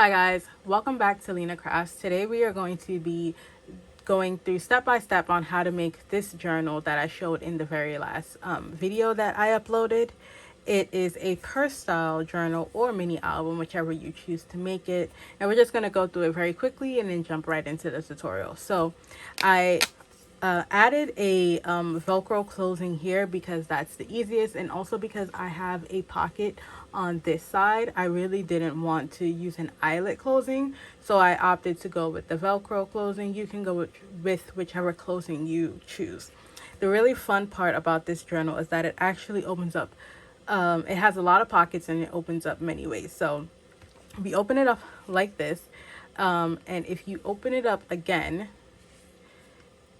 Hi guys, welcome back to llenacrafts. Today we are going to be going through step by step on how to make this journal that I showed in the very last video that I uploaded. It is a purse style journal or mini album, whichever you choose to make it. And we're just going to go through it very quickly and then jump right into the tutorial. So I added a Velcro closing here because that's the easiest, and also because I have a pocket on this side. I really didn't want to use an eyelet closing, so I opted to go with the Velcro closing. You can go with whichever closing you choose. The really fun part about this journal is that it actually opens up. It has a lot of pockets and it opens up many ways. So we open it up like this, and if you open it up again,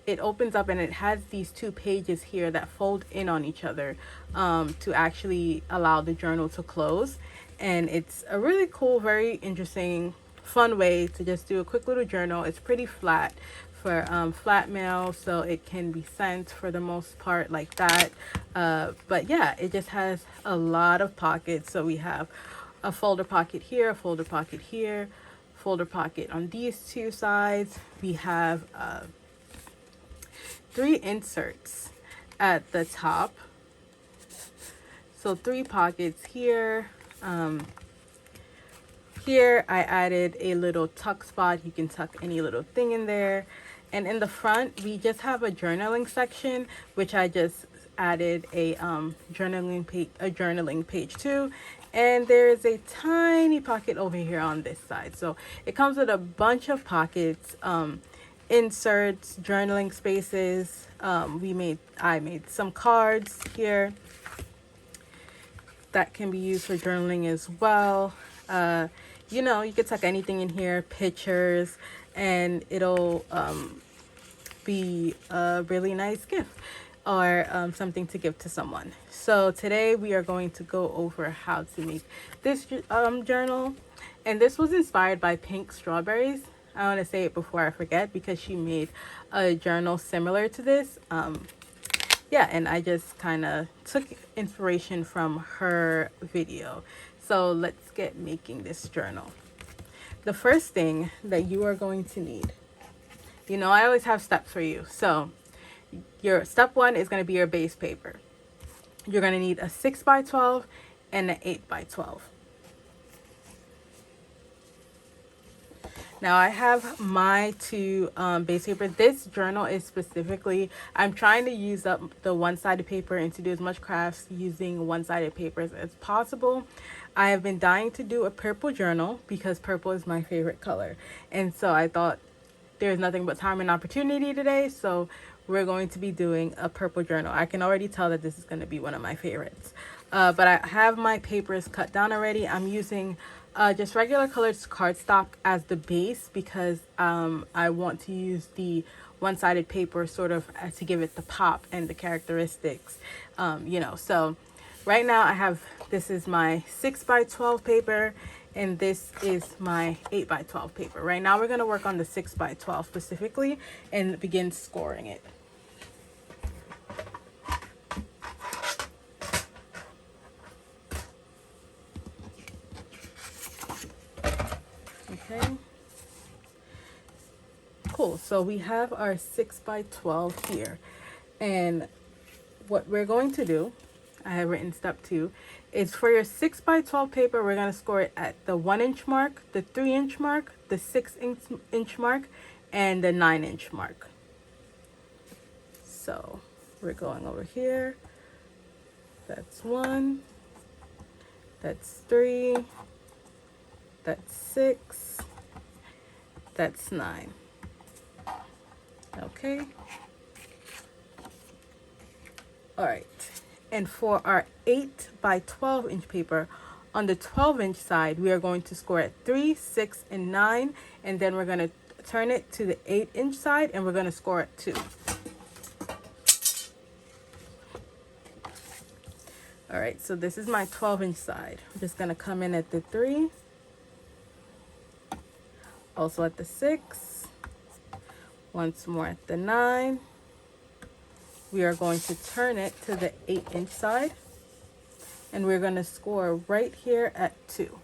it opens up and it has these two pages here that fold in on each other to actually allow the journal to close. And it's a really cool, very interesting, fun way to just do a quick little journal. It's pretty flat for flat mail, so it can be sent for the most part like that. But yeah, it just has a lot of pockets. So we have a folder pocket here, a folder pocket here, folder pocket on these two sides. We have 3 inserts at the top, so 3 pockets here. Here I added a little tuck spot. You can tuck any little thing in there. And in the front we just have a journaling section, which I just added a journaling page too. And there's a tiny pocket over here on this side. So it comes with a bunch of pockets, inserts, journaling spaces. I made some cards here that can be used for journaling as well. You could tuck anything in here, pictures, and it'll be a really nice gift or something to give to someone. So today we are going to go over how to make this journal, and this was inspired by Pink Strawberries. I want to say it before I forget because she made a journal similar to this. Yeah, and I just kind of took inspiration from her video. So let's get making this journal. The first thing that you are going to need, I always have steps for you. So your step 1 is going to be your base paper. You're going to need a 6x12 and an 8x12. Now I have my 2 base paper. This journal is specifically, I'm trying to use up the one-sided paper and to do as much crafts using one-sided papers as possible. I have been dying to do a purple journal because purple is my favorite color. And so I thought there's nothing but time and opportunity today. So we're going to be doing a purple journal. I can already tell that this is going to be one of my favorites. But I have my papers cut down already. I'm using just regular colored cardstock as the base because I want to use the one-sided paper sort of to give it the pop and the characteristics, So right now this is my 6x12 paper and this is my 8x12 paper. Right now we're going to work on the 6x12 specifically and begin scoring it. Okay, cool. So we have our 6x12 here, and what we're going to do, I have written step 2, is for your 6x12 paper, we're going to score it at the 1-inch mark, the 3-inch mark, the 6-inch mark, and the 9-inch mark. So we're going over here. That's 1, that's 3, that's 6, that's 9. Okay. All right. And for our 8x12-inch paper, on the 12-inch side, we are going to score at 3, 6, and 9. And then we're going to turn it to the 8-inch side and we're going to score at 2. All right, so this is my 12-inch side. I'm just going to come in at the 3, also at the 6, once more at the 9. We are going to turn it to the 8-inch side and we're going to score right here at 2.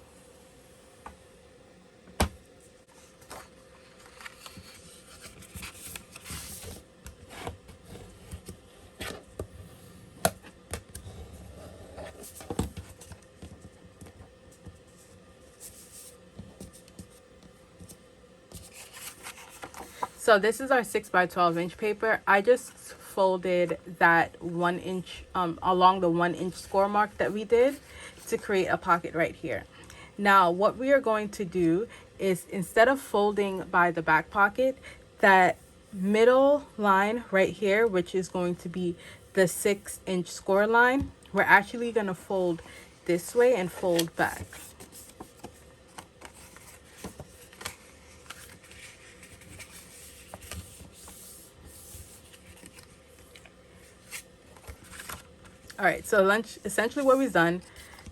So this is our 6 by 12 inch paper. I just folded that 1 inch along the 1 inch score mark that we did to create a pocket right here. Now what we are going to do is, instead of folding by the back pocket, that middle line right here, which is going to be the 6 inch score line, we're actually going to fold this way and fold back. All right, so essentially what we've done,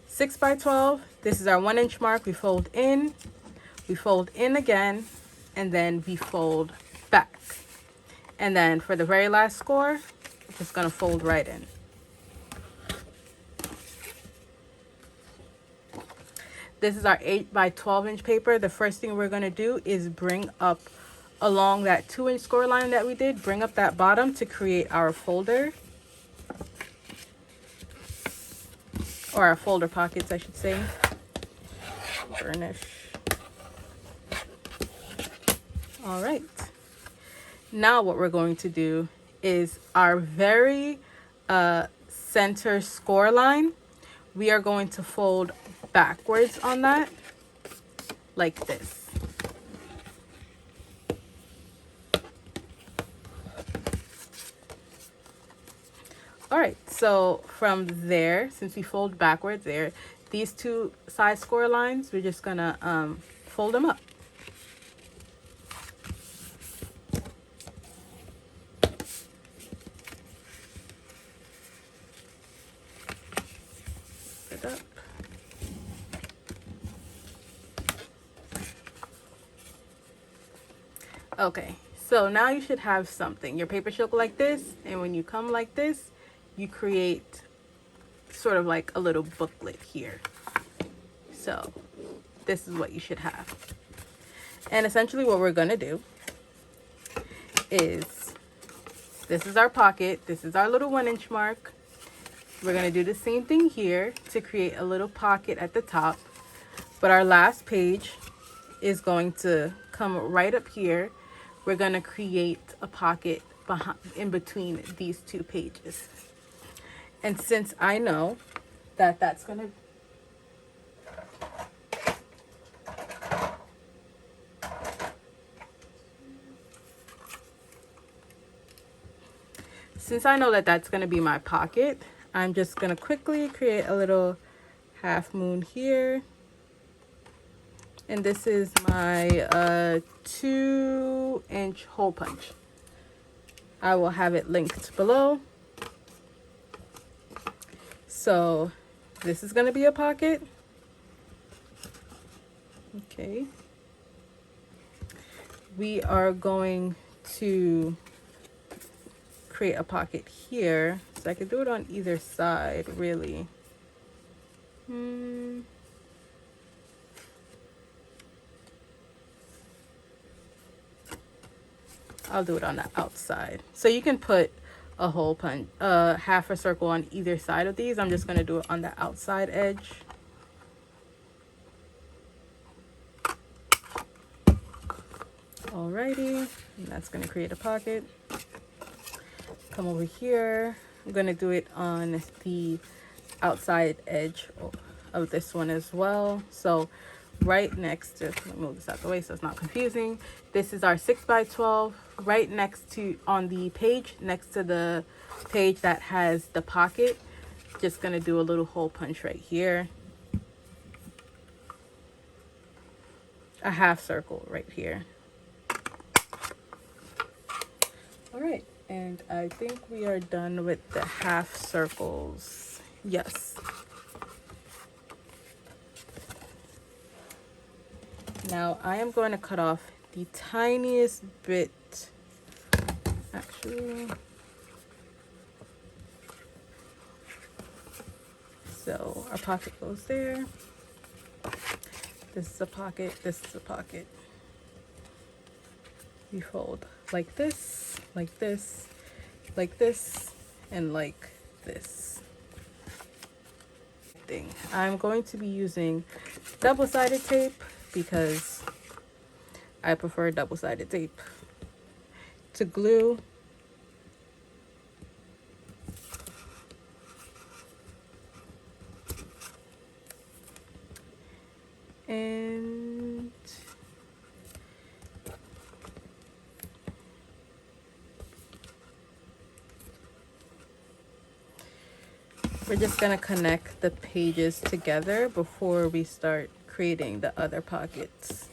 6 by 12, this is our 1 inch mark. We fold in again, and then we fold back. And then for the very last score, we're just gonna fold right in. This is our 8 by 12 inch paper. The first thing we're gonna do is bring up along that 2 inch score line that we did, bring up that bottom to create our folder. Or our folder pockets, I should say. Burnish. All right. Now what we're going to do is our very center score line, we are going to fold backwards on that, like this. All right, so from there, since we fold backwards there, these two side score lines, we're just gonna fold them up. It up. Okay, so now you should have something. Your paper should look like this, and when you come like this, you create sort of like a little booklet here. So this is what you should have. And essentially what we're gonna do is, this is our pocket, this is our little 1 inch mark. We're gonna do the same thing here to create a little pocket at the top, but our last page is going to come right up here. We're gonna create a pocket in between these two pages. And since I know that that's gonna be my pocket, I'm just gonna quickly create a little half moon here. And this is my 2 inch hole punch. I will have it linked below. So this is going to be a pocket. Okay. We are going to create a pocket here. So I could do it on either side, really. I'll do it on the outside. So you can put a hole punch, half a circle on either side of these. I'm just going to do it on the outside edge. Alrighty, and that's going to create a pocket. Come over here. I'm going to do it on the outside edge of this one as well. So right next to, let me move this out the way so it's not confusing. This is our 6 by 12, right next to, on the page, next to the page that has the pocket. Just gonna do a little hole punch right here. A half circle right here. All right, and I think we are done with the half circles. Yes. Now I am going to cut off the tiniest bit, actually. So our pocket goes there. This is a pocket, this is a pocket. We fold like this, like this, like this, and like this. I'm going to be using double-sided tape because I prefer double-sided tape. to glue. And we're just gonna connect the pages together before we start creating the other pockets.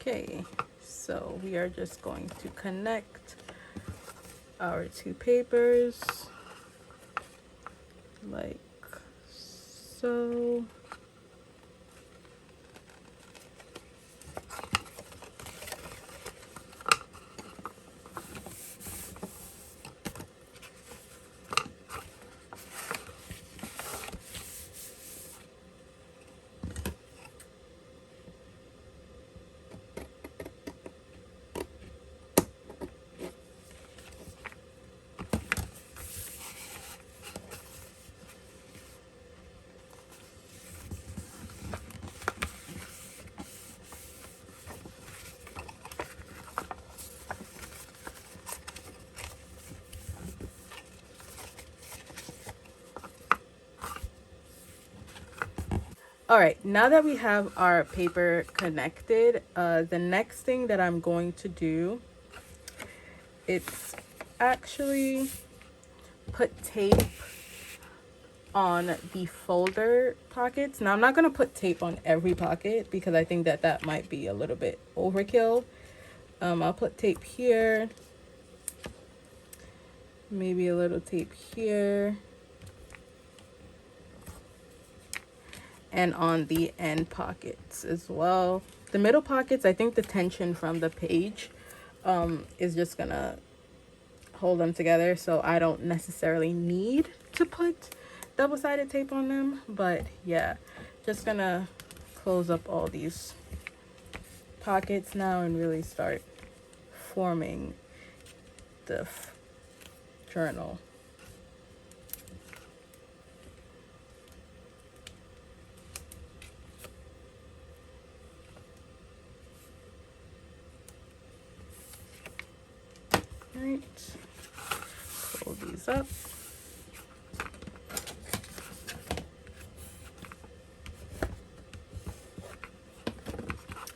Okay, so we are just going to connect our two papers like so. All right, now that we have our paper connected, the next thing that I'm going to do, it's actually put tape on the folder pockets. Now I'm not going to put tape on every pocket because I think that that might be a little bit overkill. I'll put tape here, maybe a little tape here, and on the end pockets as well. The middle pockets, I think the tension from the page is just gonna hold them together, so I don't necessarily need to put double-sided tape on them. But yeah, just gonna close up all these pockets now and really start forming the journal. Right, pull these up.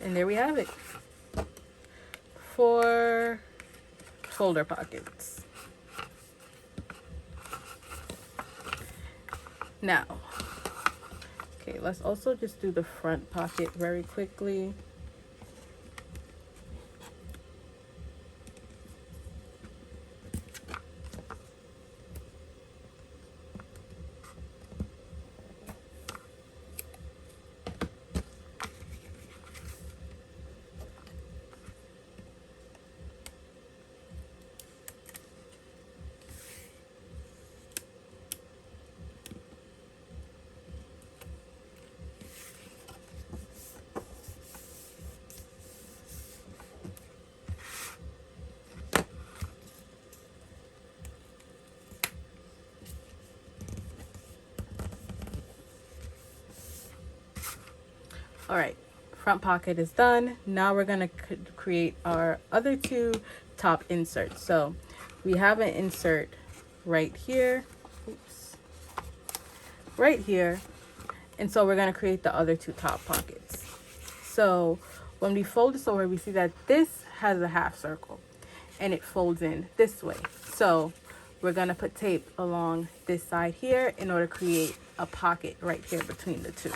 And there we have it. 4 folder pockets. Now, okay, let's also just do the front pocket very quickly. All right, front pocket is done. Now we're gonna create our other 2 top inserts. So we have an insert right here, oops, right here. And so we're gonna create the other 2 top pockets. So when we fold this over, we see that this has a half circle and it folds in this way. So we're gonna put tape along this side here in order to create a pocket right here between the 2.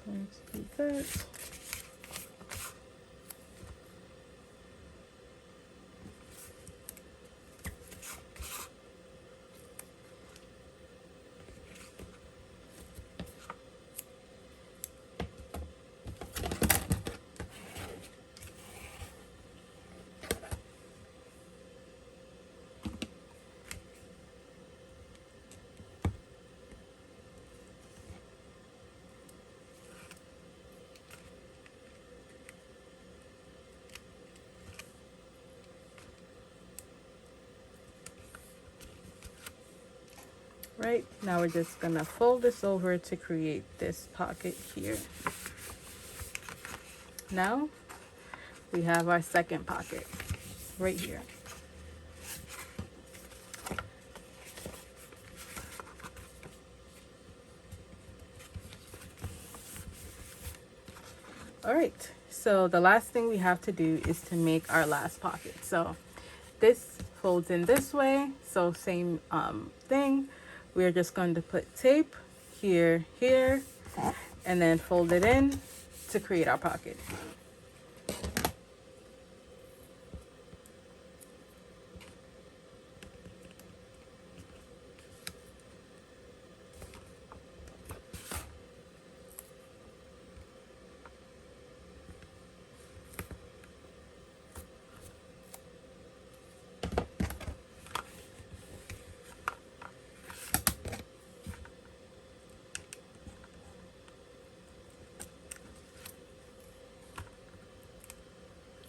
Going to do that. Right, now we're just gonna fold this over to create this pocket here. Now we have our second pocket right here. All right, so the last thing we have to do is to make our last pocket. So this folds in this way, so same thing. We're just going to put tape here, here, and then fold it in to create our pocket.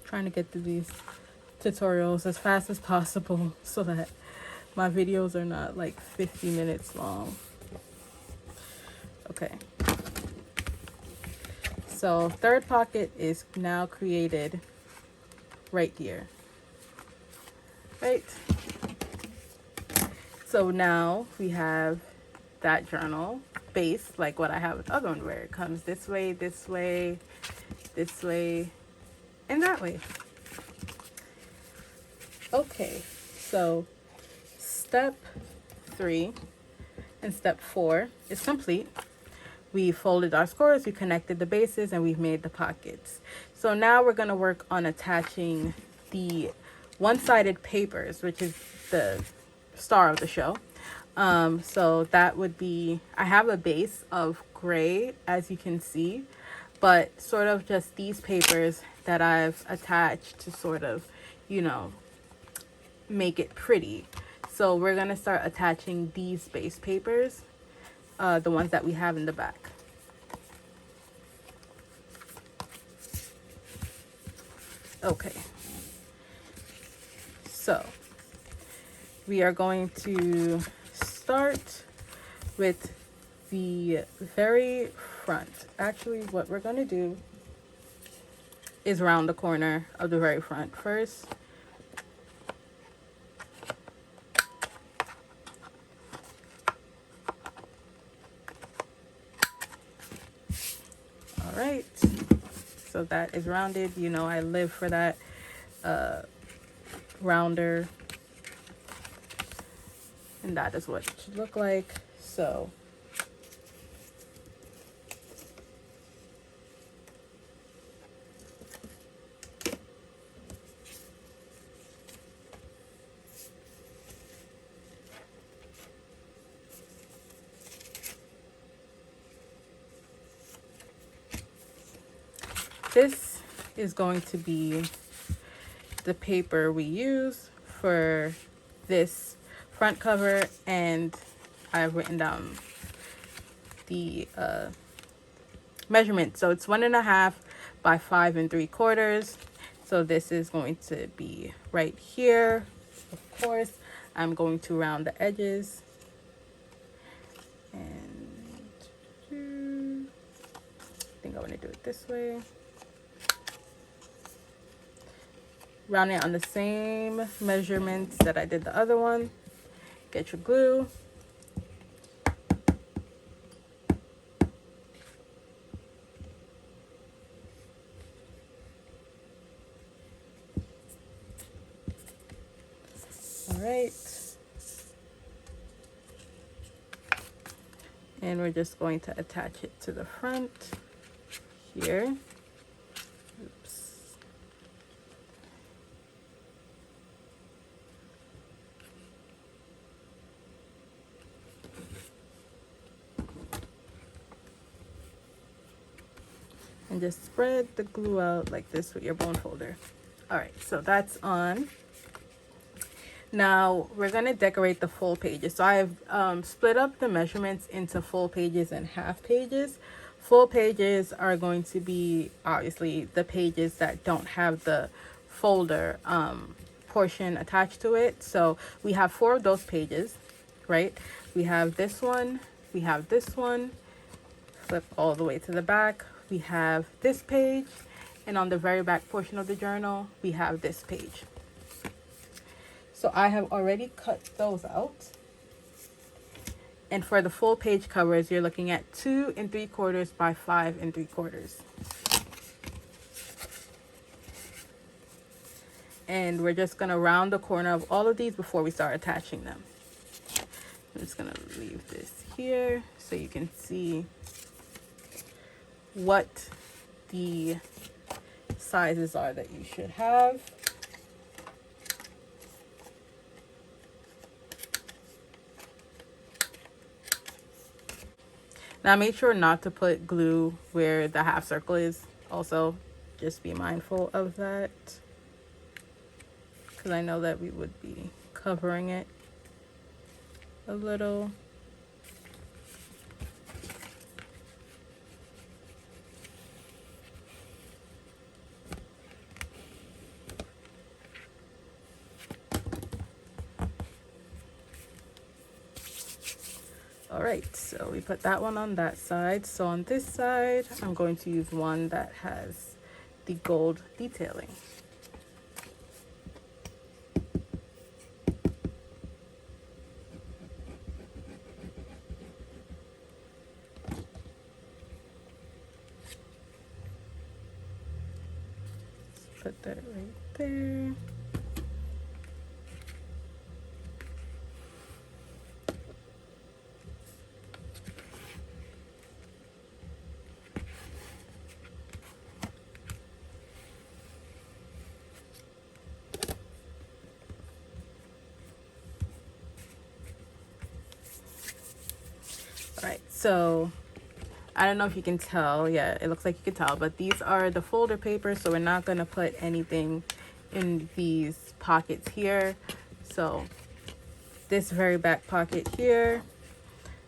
Trying to get through these tutorials as fast as possible so that my videos are not like 50 minutes long. Okay, so third pocket is now created right here. Right, so now we have that journal base like what I have with the other one, where it comes this way, this way, this way, and that way. Okay, so step 3 and step 4 is complete. We folded our scores, we connected the bases, and we've made the pockets. So now we're going to work on attaching the one-sided papers, which is the star of the show. So that would be, I have a base of gray, as you can see, but sort of just these papers that I've attached to sort of, you know, make it pretty. So we're going to start attaching these base papers, the ones that we have in the back. Okay, so we are going to start with the very front. Actually, what we're going to do is round the corner of the very front first. All right, so that is rounded. You know, I live for that rounder, and that is what it should look like. So this is going to be the paper we use for this front cover, and I've written down the measurement. So it's 1.5 by 5 3/4. So this is going to be right here. Of course, I'm going to round the edges, and I think I want to do it this way. Round it on the same measurements that I did the other one. Get your glue. All right. And we're just going to attach it to the front here. Oops. And just spread the glue out like this with your bone folder. All right, so that's on. Now we're going to decorate the full pages. So I've split up the measurements into full pages and half pages. Full pages are going to be obviously the pages that don't have the folder portion attached to it. So we have 4 of those pages, right? We have this one, we have this one, flip all the way to the back. We have this page, and on the very back portion of the journal, we have this page. So I have already cut those out. And for the full page covers, you're looking at 2 3/4 by 5 3/4. And we're just gonna round the corner of all of these before we start attaching them. I'm just gonna leave this here so you can see what the sizes are that you should have. Now make sure not to put glue where the half circle is. Also, just be mindful of that, because I know that we would be covering it a little. All right, so we put that one on that side. So on this side, I'm going to use one that has the gold detailing. Put that right there. All right, so I don't know if you can tell. Yeah, it looks like you can tell, but these are the folder papers, so we're not going to put anything in these pockets here. So this very back pocket here,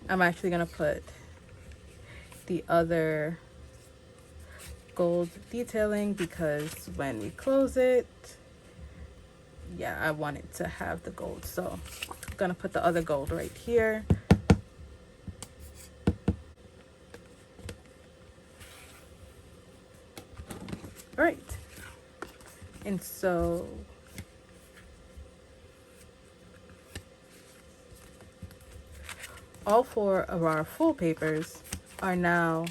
I'm actually going to put the other gold detailing, because when we close it, yeah, I want it to have the gold. So I'm going to put the other gold right here. All right, and so all 4 of our full papers are now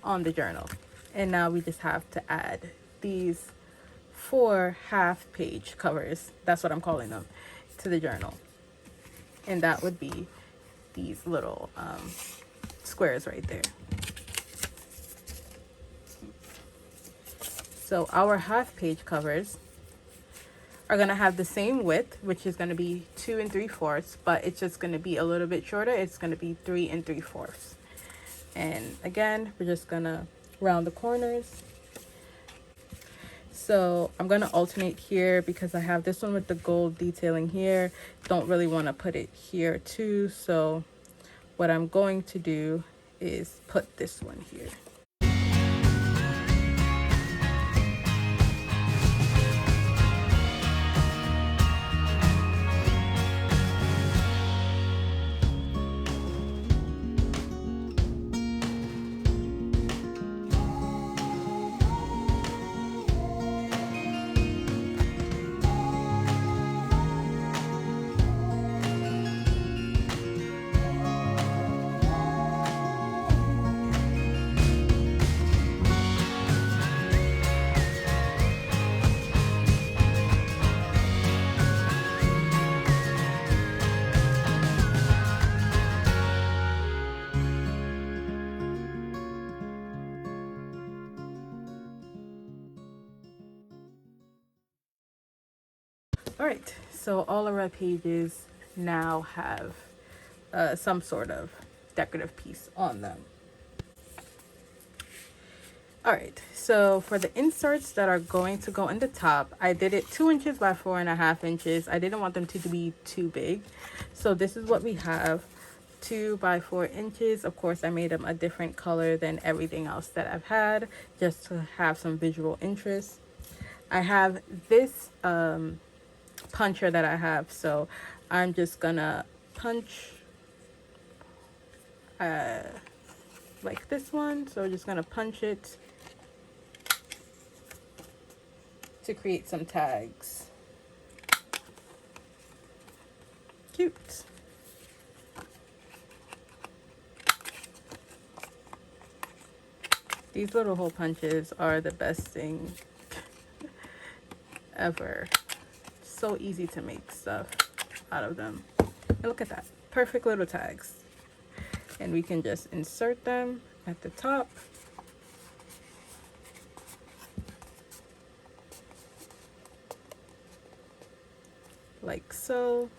on the journal, and now we just have to add these 4 half page covers, that's what I'm calling them, to the journal. And that would be these little squares right there. So our half page covers are going to have the same width, which is going to be 2 3/4, but it's just going to be a little bit shorter. It's going to be 3 3/4. And again, we're just going to round the corners. So I'm going to alternate here because I have this one with the gold detailing here. Don't really want to put it here too. So what I'm going to do is put this one here. All right, so all of our pages now have some sort of decorative piece on them. All right, so for the inserts that are going to go in the top, I did it 2 inches by 4.5 inches. I didn't want them to be too big. So this is what we have, 2 by 4 inches. Of course, I made them a different color than everything else that I've had, just to have some visual interest. I have this puncher that I have, so I'm just gonna punch like this one. So we're just gonna punch it to create some tags. Cute. These little hole punches are the best thing ever. So easy to make stuff out of them. And look at that. Perfect little tags. And we can just insert them at the top. Like so.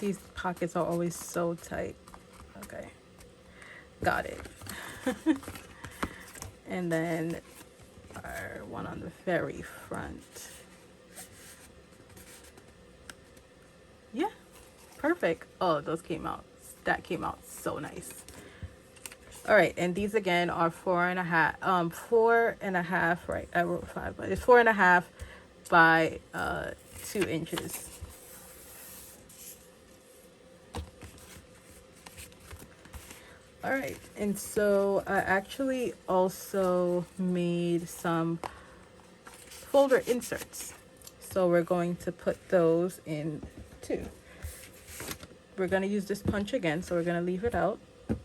These pockets are always so tight. Okay, got it. And then our one on the very front. Yeah, perfect. Oh, those came out. That came out so nice. All right, and these again are 4.5. 4.5. Right, I wrote 5, but it's 4.5 by 2 inches. All right, and so I actually also made some folder inserts. So we're going to put those in too. We're going to use this punch again, so we're going to leave it out. Done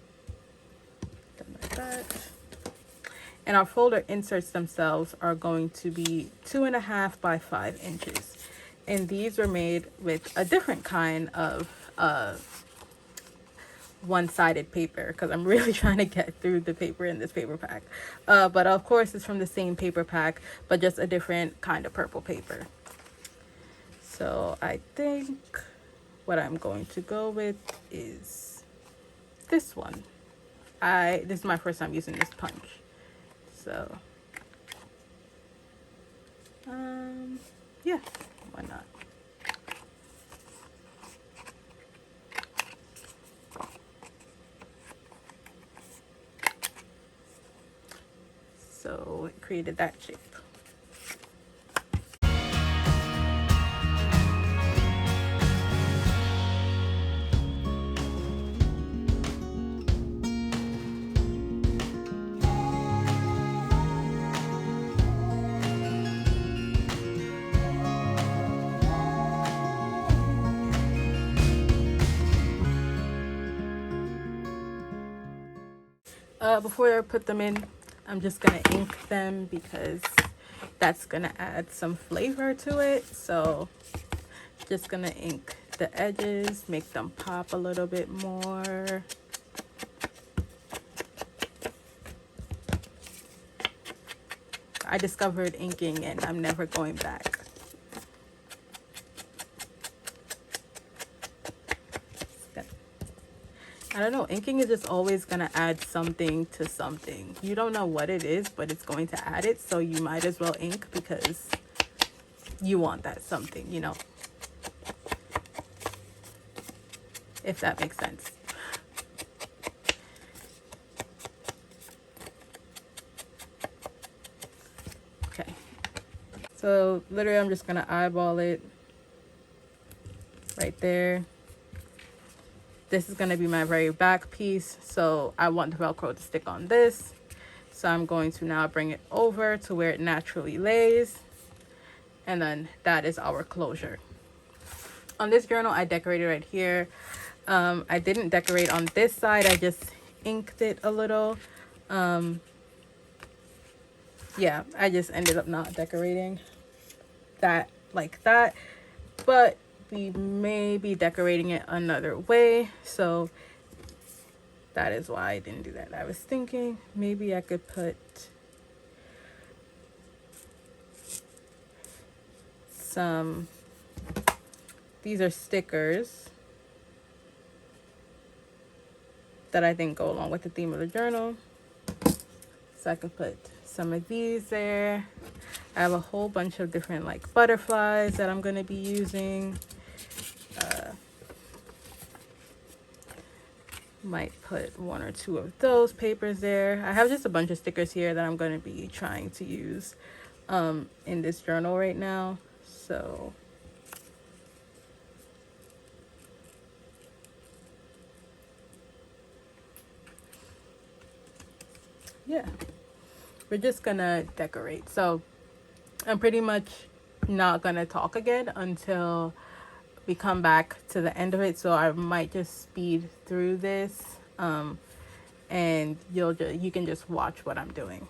like that. And our folder inserts themselves are going to be 2.5 by 5 inches. And these were made with a different kind of one-sided paper, because I'm really trying to get through the paper in this paper pack. But of course it's from the same paper pack, but just a different kind of purple paper. So I think what I'm going to go with is this one. This is my first time using this punch. So yeah, why not? So it created that shape. Before I put them in, I'm just gonna ink them because that's gonna add some flavor to it. So just gonna ink the edges, make them pop a little bit more. I discovered inking and I'm never going back. I don't know, inking is just always gonna add something to something. You don't know what it is, but it's going to add it, so you might as well ink because you want that something, you know, if that makes sense. Okay, so literally I'm just gonna eyeball it right there. This is going to be my very back piece, so I want the Velcro to stick on this. So I'm going to now bring it over to where it naturally lays. And then that is our closure. On this journal, I decorated right here. I didn't decorate on this side. I just inked it a little. Yeah, I just ended up not decorating that like that. But we may be decorating it another way, so that is why I didn't do that. I was thinking maybe I could put some, these are stickers that I think go along with the theme of the journal. So I could put some of these there. I have a whole bunch of different like butterflies that I'm going to be using. Might put one or two of those papers there. I have just a bunch of stickers here that I'm going to be trying to use in this journal right now. So yeah, we're just gonna decorate. So I'm pretty much not gonna talk again until we come back to the end of it. So I might just speed through this and you can just watch what I'm doing.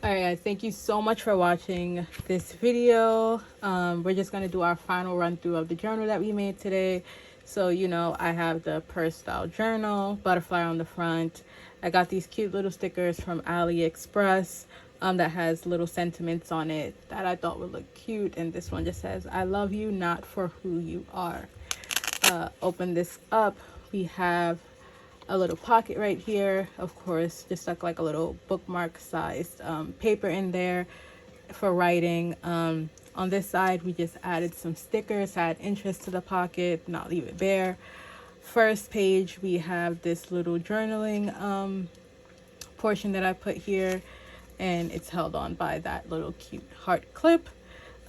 All right, guys, thank you so much for watching this video. We're just gonna do our final run through of the journal that we made today. So, you know, I have the purse style journal, butterfly on the front. I got these cute little stickers from AliExpress that has little sentiments on it that I thought would look cute. And this one just says, I love you not for who you are. Open this up. We have a little pocket right here, of course, just stuck like a little bookmark sized paper in there for writing. On this side we just added some stickers, add interest to the pocket, not leave it bare. First page we have this little journaling portion that I put here, and it's held on by that little cute heart clip.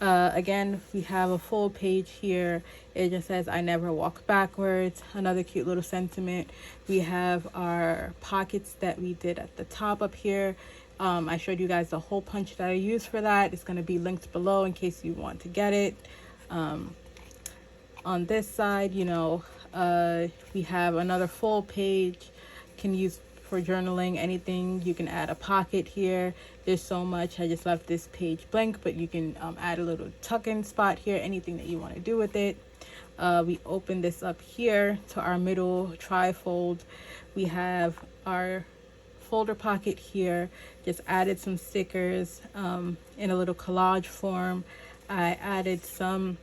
Again, we have a full page here. It just says, I never walk backwards. Another cute little sentiment. We have our pockets that we did at the top up here. I showed you guys the hole punch that I used for that. It's going to be linked below in case you want to get it. On this side, you know, we have another full page. Can use for journaling, anything. You can add a pocket here. There's so much. I just left this page blank, but you can add a little tuck-in spot here, anything that you want to do with it. We open this up here to our middle trifold. We have our folder pocket here. Just added some stickers in a little collage form. I added some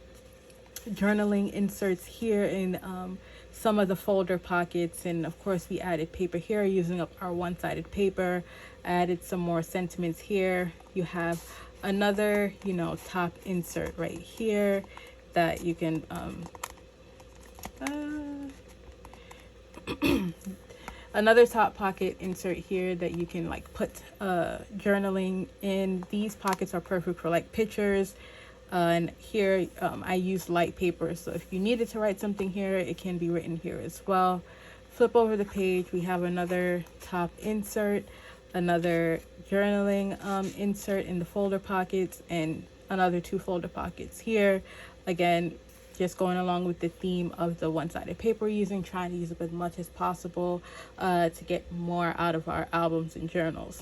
journaling inserts here in some of the folder pockets, and of course we added paper here using up our one-sided paper. I added some more sentiments here. You have another, you know, top insert right here that you can another top pocket insert here that you can like put journaling in. These pockets are perfect for like pictures. And here I use light paper, so if you needed to write something here, it can be written here as well. Flip over the page, we have another top insert, another journaling insert in the folder pockets, and another 2 folder pockets here. Again, just going along with the theme of the one-sided paper using, trying to use up as much as possible to get more out of our albums and journals.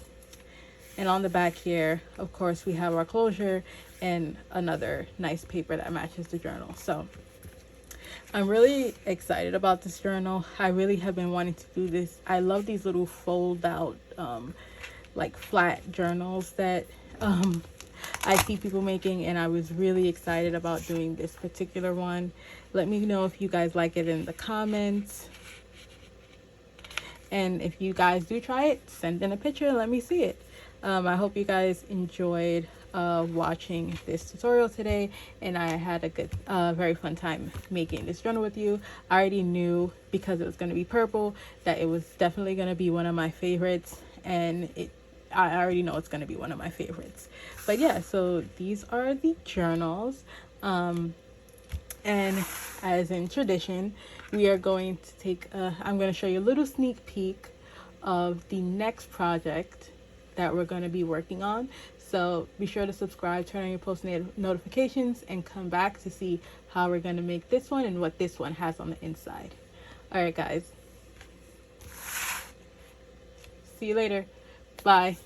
And on the back here, of course, we have our closure and another nice paper that matches the journal. So I'm really excited about this journal. I really have been wanting to do this. I love these little fold out like flat journals that I see people making, and I was really excited about doing this particular one. Let me know if you guys like it in the comments. And if you guys do try it, send in a picture and let me see it. I hope you guys enjoyed watching this tutorial today, and I had a good very fun time making this journal with you. I already knew, because it was going to be purple, that it was definitely going to be one of my favorites, and I already know it's going to be one of my favorites. But yeah, so these are the journals, and as in tradition, we are going to take I'm going to show you a little sneak peek of the next project that we're going to be working on. So be sure to subscribe, turn on your post notifications, and come back to see how we're going to make this one and what this one has on the inside. All right, guys. See you later. Bye.